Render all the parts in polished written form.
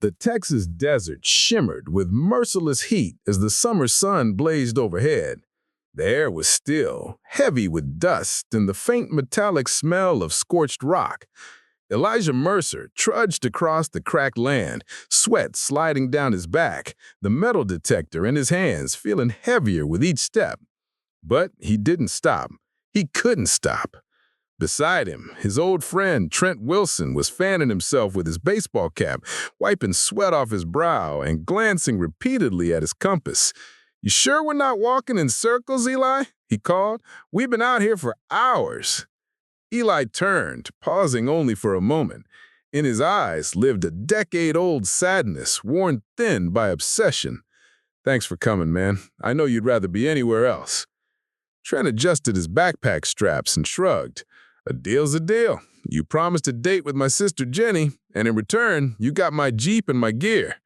The Texas desert shimmered with merciless heat as the summer sun blazed overhead. The air was still, heavy with dust and the faint metallic smell of scorched rock. Elijah Mercer trudged across the cracked land, sweat sliding down his back, the metal detector in his hands feeling heavier with each step. But he didn't stop. He couldn't stop. Beside him, his old friend Trent Wilson was fanning himself with his baseball cap, wiping sweat off his brow and glancing repeatedly at his compass. "You sure we're not walking in circles, Eli?" he called. "We've been out here for hours." Eli turned, pausing only for a moment. In his eyes lived a decade-old sadness worn thin by obsession. "Thanks for coming, man. I know you'd rather be anywhere else." Trent adjusted his backpack straps and shrugged. "A deal's a deal. You promised a date with my sister Jenny, and in return, you got my Jeep and my gear."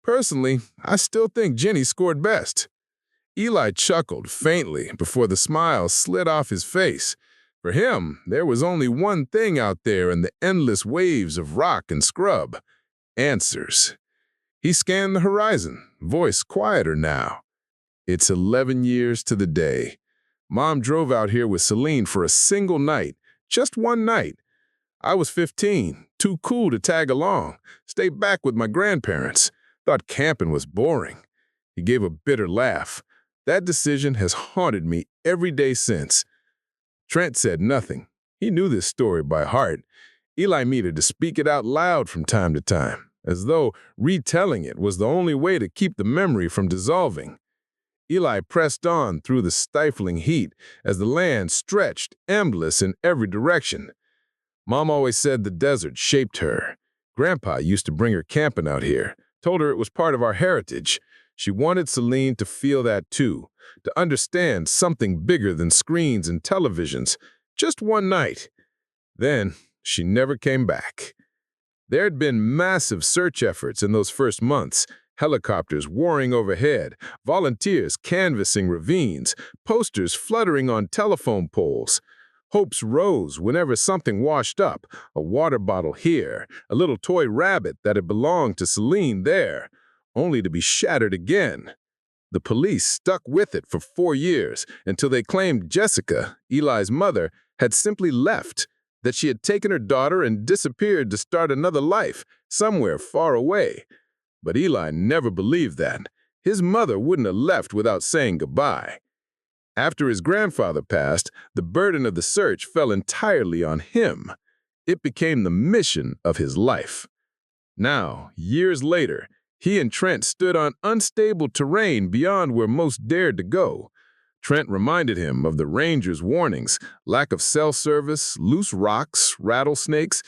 "Personally, I still think Jenny scored best." Eli chuckled faintly before the smile slid off his face. For him, there was only one thing out there in the endless waves of rock and scrub: answers. He scanned the horizon, voice quieter now. "It's 11 years to the day. Mom drove out here with Celine for a single night, just one night. I was 15, too cool to tag along, stayed back with my grandparents. Thought camping was boring." He gave a bitter laugh. "That decision has haunted me every day since." Trent said nothing. He knew this story by heart. Eli needed to speak it out loud from time to time, as though retelling it was the only way to keep the memory from dissolving. Eli pressed on through the stifling heat as the land stretched endless in every direction. "Mom always said the desert shaped her. Grandpa used to bring her camping out here, told her it was part of our heritage. She wanted Celine to feel that too, to understand something bigger than screens and televisions, just one night. Then she never came back." There had been massive search efforts in those first months, helicopters whirring overhead, volunteers canvassing ravines, posters fluttering on telephone poles. Hopes rose whenever something washed up, a water bottle here, a little toy rabbit that had belonged to Celine there, only to be shattered again. The police stuck with it for 4 years until they claimed Jessica, Eli's mother, had simply left, that she had taken her daughter and disappeared to start another life somewhere far away. But Eli never believed that. His mother wouldn't have left without saying goodbye. After his grandfather passed, the burden of the search fell entirely on him. It became the mission of his life. Now, years later, he and Trent stood on unstable terrain beyond where most dared to go. Trent reminded him of the ranger's warnings: lack of cell service, loose rocks, rattlesnakes.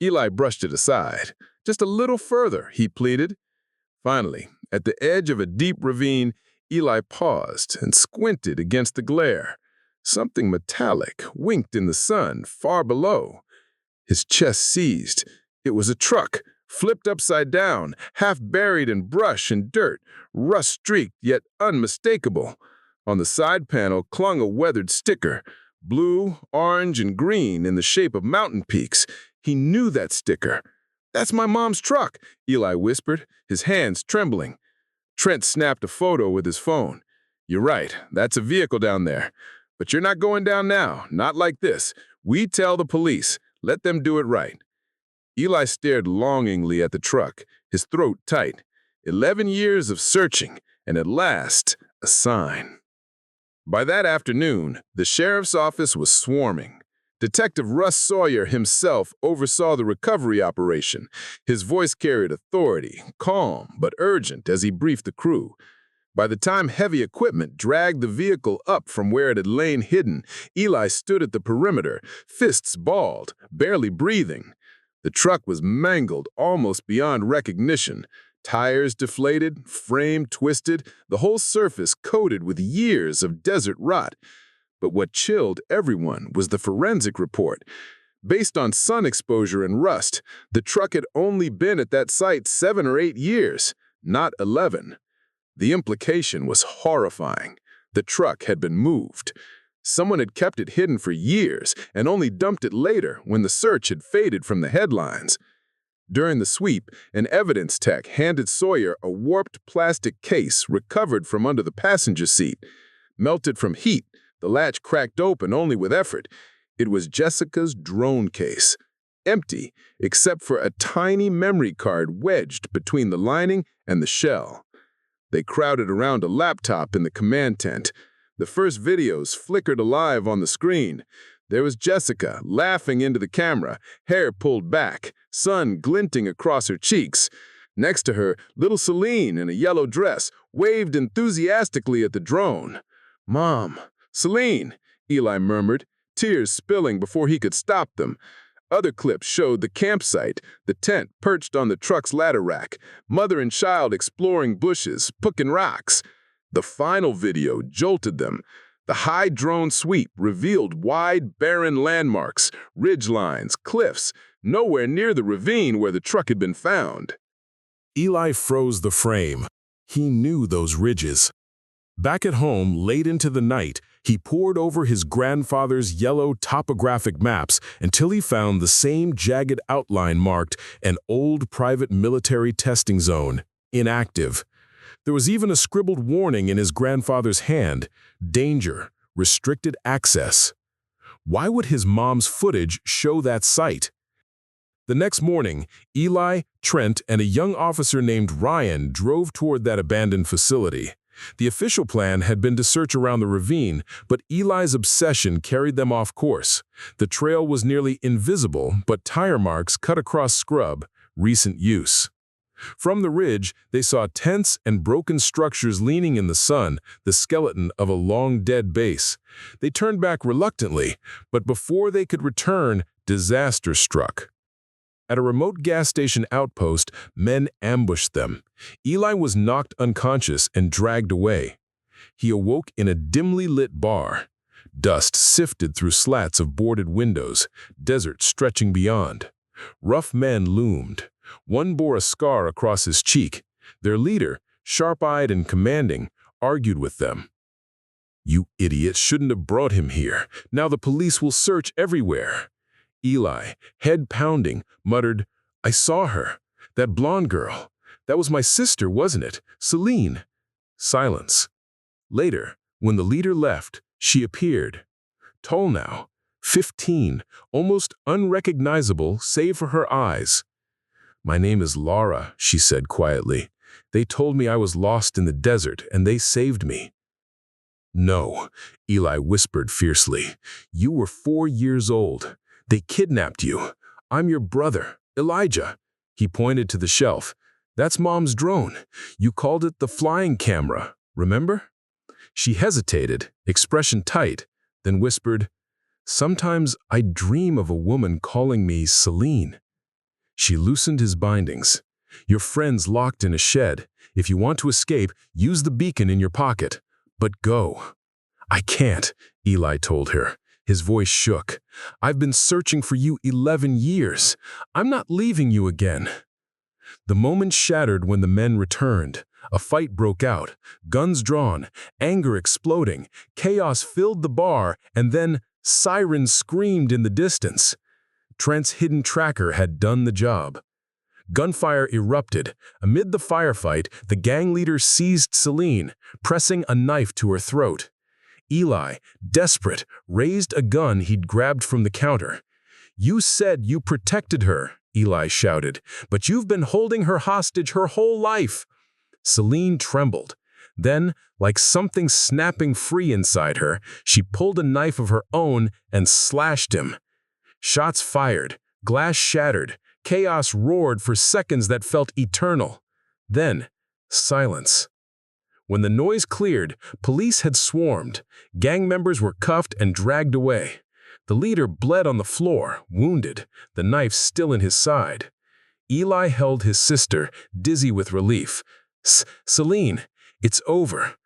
Eli brushed it aside. "Just a little further," he pleaded. Finally, at the edge of a deep ravine, Eli paused and squinted against the glare. Something metallic winked in the sun far below. His chest seized. It was a truck, flipped upside down, half buried in brush and dirt, rust-streaked yet unmistakable. On the side panel clung a weathered sticker, blue, orange, and green in the shape of mountain peaks. He knew that sticker. "That's my mom's truck," Eli whispered, his hands trembling. Trent snapped a photo with his phone. "You're right, that's a vehicle down there. But you're not going down now, not like this. We tell the police. Let them do it right." Eli stared longingly at the truck, his throat tight. 11 years of searching, and at last, a sign. By that afternoon, the sheriff's office was swarming. Detective Russ Sawyer himself oversaw the recovery operation. His voice carried authority, calm but urgent as he briefed the crew. By the time heavy equipment dragged the vehicle up from where it had lain hidden, Eli stood at the perimeter, fists balled, barely breathing. The truck was mangled almost beyond recognition. Tires deflated, frame twisted, the whole surface coated with years of desert rot. But what chilled everyone was the forensic report. Based on sun exposure and rust, the truck had only been at that site 7 or 8 years, not 11. The implication was horrifying. The truck had been moved. Someone had kept it hidden for years and only dumped it later when the search had faded from the headlines. During the sweep, an evidence tech handed Sawyer a warped plastic case recovered from under the passenger seat. Melted from heat, the latch cracked open only with effort. It was Jessica's drone case, empty except for a tiny memory card wedged between the lining and the shell. They crowded around a laptop in the command tent. The first videos flickered alive on the screen. There was Jessica, laughing into the camera, hair pulled back, sun glinting across her cheeks. Next to her, little Celine in a yellow dress waved enthusiastically at the drone. "Mom, Celine," Eli murmured, tears spilling before he could stop them. Other clips showed the campsite, the tent perched on the truck's ladder rack, mother and child exploring bushes, picking rocks. The final video jolted them. The high drone sweep revealed wide, barren landmarks, ridgelines, cliffs, nowhere near the ravine where the truck had been found. Eli froze the frame. He knew those ridges. Back at home, late into the night, he pored over his grandfather's yellow topographic maps until he found the same jagged outline marked an old private military testing zone, inactive. There was even a scribbled warning in his grandfather's hand: danger, restricted access. Why would his mom's footage show that site? The next morning, Eli, Trent, and a young officer named Ryan drove toward that abandoned facility. The official plan had been to search around the ravine, but Eli's obsession carried them off course. The trail was nearly invisible, but tire marks cut across scrub, recent use. From the ridge, they saw tents and broken structures leaning in the sun, the skeleton of a long-dead base. They turned back reluctantly, but before they could return, disaster struck. At a remote gas station outpost, men ambushed them. Eli was knocked unconscious and dragged away. He awoke in a dimly lit bar. Dust sifted through slats of boarded windows, desert stretching beyond. Rough men loomed. One bore a scar across his cheek. Their leader, sharp-eyed and commanding, argued with them. "You idiots shouldn't have brought him here. Now the police will search everywhere." Eli, head pounding, muttered, "I saw her. That blonde girl. That was my sister, wasn't it? Celine." Silence. Later, when the leader left, she appeared. Tall now, 15, almost unrecognizable save for her eyes. "My name is Laura," she said quietly. "They told me I was lost in the desert, and they saved me." "No," Eli whispered fiercely. "You were 4 years old. They kidnapped you. I'm your brother, Elijah." He pointed to the shelf. "That's Mom's drone. You called it the flying camera, remember?" She hesitated, expression tight, then whispered, "Sometimes I dream of a woman calling me Celine." She loosened his bindings. "Your friend's locked in a shed. If you want to escape, use the beacon in your pocket. But go." "I can't," Eli told her. His voice shook. "I've been searching for you 11 years. I'm not leaving you again." The moment shattered when the men returned. A fight broke out, guns drawn, anger exploding, chaos filled the bar, and then sirens screamed in the distance. Trent's hidden tracker had done the job. Gunfire erupted. Amid the firefight, the gang leader seized Celine, pressing a knife to her throat. Eli, desperate, raised a gun he'd grabbed from the counter. "You said you protected her," Eli shouted, "but you've been holding her hostage her whole life." Celine trembled. Then, like something snapping free inside her, she pulled a knife of her own and slashed him. Shots fired, glass shattered, chaos roared for seconds that felt eternal. Then, silence. When the noise cleared, police had swarmed. Gang members were cuffed and dragged away. The leader bled on the floor, wounded, the knife still in his side. Eli held his sister, dizzy with relief. "Celine, it's over."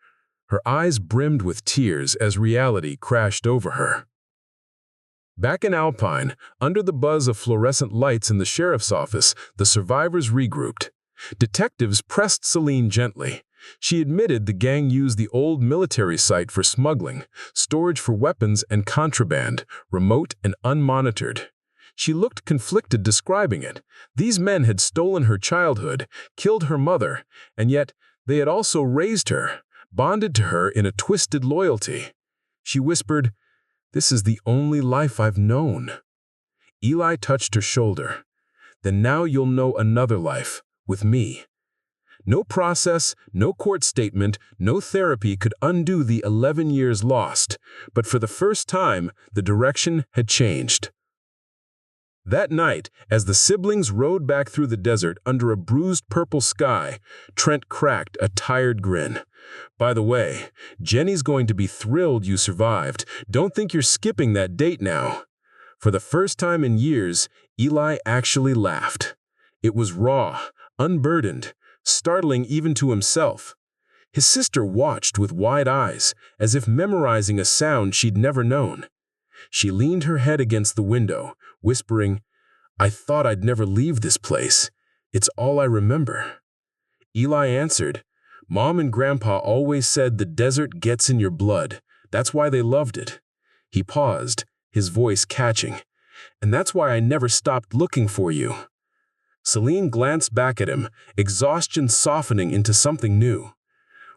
Her eyes brimmed with tears as reality crashed over her. Back in Alpine, under the buzz of fluorescent lights in the sheriff's office, the survivors regrouped. Detectives pressed Celine gently. She admitted the gang used the old military site for smuggling, storage for weapons and contraband, remote and unmonitored. She looked conflicted describing it. These men had stolen her childhood, killed her mother, and yet they had also raised her, bonded to her in a twisted loyalty. She whispered, "This is the only life I've known." Eli touched her shoulder. "Then now you'll know another life, with me." No process, no court statement, no therapy could undo the 11 years lost, but for the first time, the direction had changed. That night, as the siblings rode back through the desert under a bruised purple sky, Trent cracked a tired grin. "By the way, Jenny's going to be thrilled you survived. Don't think you're skipping that date now." For the first time in years, Eli actually laughed. It was raw, unburdened, startling even to himself. His sister watched with wide eyes, as if memorizing a sound she'd never known. She leaned her head against the window, whispering, "I thought I'd never leave this place. It's all I remember." Eli answered, "Mom and Grandpa always said the desert gets in your blood. That's why they loved it." He paused, his voice catching. "And that's why I never stopped looking for you." Celine glanced back at him, exhaustion softening into something new.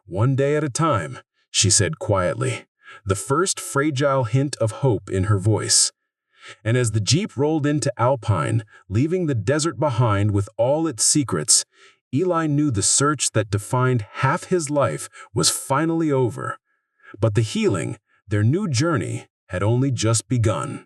"One day at a time," she said quietly, the first fragile hint of hope in her voice. And as the Jeep rolled into Alpine, leaving the desert behind with all its secrets, Eli knew the search that defined half his life was finally over. But the healing, their new journey, had only just begun.